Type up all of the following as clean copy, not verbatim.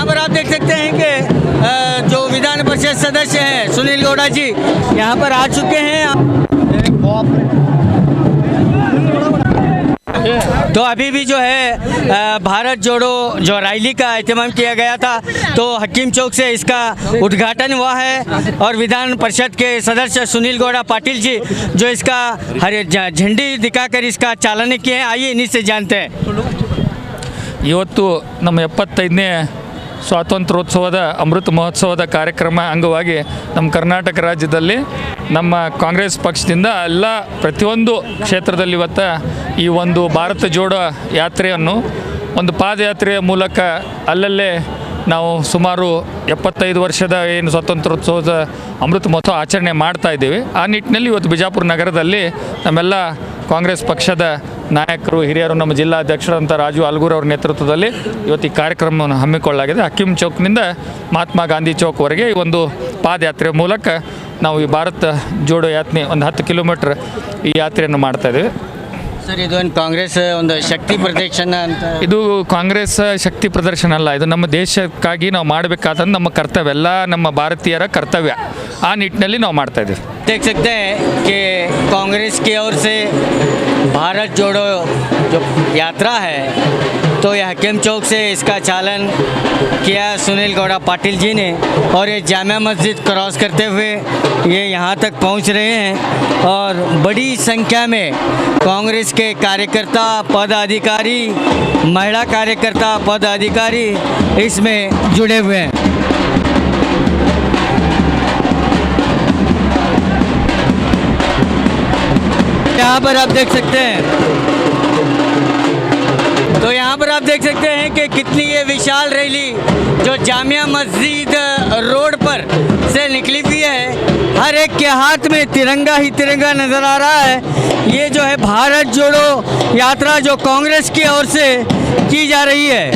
यहाँ पर आप देख सकते हैं कि जो विधान परिषद सदस्य हैं सुनील गौड़ा जी यहाँ पर आ चुके हैं। तो अभी भी जो है भारत जोड़ो जो रैली का एहतमाम किया गया था, तो हकीम चौक से इसका उद्घाटन हुआ है और विधान परिषद के सदस्य सुनील गौड़ा पाटिल जी जो इसका हरे झंडी दिखाकर इसका चालन किए हैं। आइए इन्हीं से जानते हैं। ಇವತ್ತು ನಮ್ಮ 75ನೇ ಸ್ವಾತಂತ್ರ್ಯೋತ್ಸವದ ಅಮೃತ ಮಹೋತ್ಸವದ ಕಾರ್ಯಕ್ರಮ ಅಂಗವಾಗಿ ನಮ್ಮ ಕರ್ನಾಟಕ ರಾಜ್ಯದಲ್ಲಿ ನಮ್ಮ ಕಾಂಗ್ರೆಸ್ ಪಕ್ಷದಿಂದ ಎಲ್ಲ ಪ್ರತಿಯೊಂದು ಕ್ಷೇತ್ರದಲ್ಲಿ ಇವತ್ತು ಈ ಒಂದು ಭಾರತ ಜೋಡೋ ಯಾತ್ರೆಯನ್ನು ಒಂದು ಪಾದಯಾತ್ರೆಯ ಮೂಲಕ ಅಲ್ಲಲ್ಲೇ ನಾವು ಸುಮಾರು 75 ವರ್ಷದ ಏನು ಸ್ವಾತಂತ್ರ್ಯೋತ್ಸವದ ಅಮೃತ ಮಹೋತ್ಸವ ಆಚರಣೆ ಮಾಡ್ತಾ ಇದ್ದೀವಿ। ಆ ನಿಟ್ಟಿನಲ್ಲಿ ಇವತ್ತು ಬಿಜಾಪುರ ನಗರದಲ್ಲಿ ನಮ್ಮೆಲ್ಲ ಕಾಂಗ್ರೆಸ್ ಪಕ್ಷದ ನಾಯಕರು ಹಿರಿಯರು ನಮ್ಮ ಜಿಲ್ಲಾಧ್ಯಕ್ಷರಂಥ ರಾಜು ಆಲ್ಗೂರ್ ಅವರ ನೇತೃತ್ವದಲ್ಲಿ ಇವತ್ತು ಈ ಕಾರ್ಯಕ್ರಮವನ್ನು ಹಮ್ಮಿಕೊಳ್ಳಲಾಗಿದೆ। ಹಕೀಮ್ ಚೌಕ್ನಿಂದ ಮಹಾತ್ಮ ಗಾಂಧಿ ಚೌಕ್ವರೆಗೆ ಈ ಒಂದು ಪಾದಯಾತ್ರೆ ಮೂಲಕ ನಾವು ಈ ಭಾರತ ಜೋಡೋ ಯಾತ್ರೆ ಒಂದು 10 ಕಿಲೋಮೀಟರ್ ಈ ಯಾತ್ರೆಯನ್ನು ಮಾಡ್ತಾ ಇದ್ದೀವಿ। ಸರ್, ಇದು ಒಂದು ಕಾಂಗ್ರೆಸ್ ಒಂದು ಶಕ್ತಿ ಪ್ರದರ್ಶನ ಅಂತ? ಇದು ಕಾಂಗ್ರೆಸ್ ಶಕ್ತಿ ಪ್ರದರ್ಶನ ಅಲ್ಲ, ಇದು ನಮ್ಮ ದೇಶಕ್ಕಾಗಿ ನಾವು ಮಾಡಬೇಕಾದ ನಮ್ಮ ಕರ್ತವ್ಯ, ಎಲ್ಲ ನಮ್ಮ ಭಾರತೀಯರ ಕರ್ತವ್ಯ। ಆ ನಿಟ್ಟಿನಲ್ಲಿ ನಾವು ಮಾಡ್ತಾ ಇದ್ದೀವಿ। देख सकते हैं कि कांग्रेस की ओर से भारत जोड़ो जो यात्रा है तो ये हकीम चौक से इसका चालन किया सुनील गौड़ा पाटिल जी ने और ये जामिया मस्जिद क्रॉस करते हुए ये यहाँ तक पहुँच रहे हैं और बड़ी संख्या में कांग्रेस के कार्यकर्ता पदाधिकारी महिला कार्यकर्ता पदाधिकारी इसमें जुड़े हुए हैं। यहाँ पर आप देख सकते हैं, तो यहाँ पर आप देख सकते हैं कि कितनी ये विशाल रैली जो जामिया मस्जिद रोड पर से निकली हुई है। हर एक के हाथ में तिरंगा ही तिरंगा नज़र आ रहा है। ये जो है भारत जोड़ो यात्रा जो कांग्रेस की ओर से की जा रही है।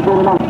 ಪ್ರತಿಯೊಂದು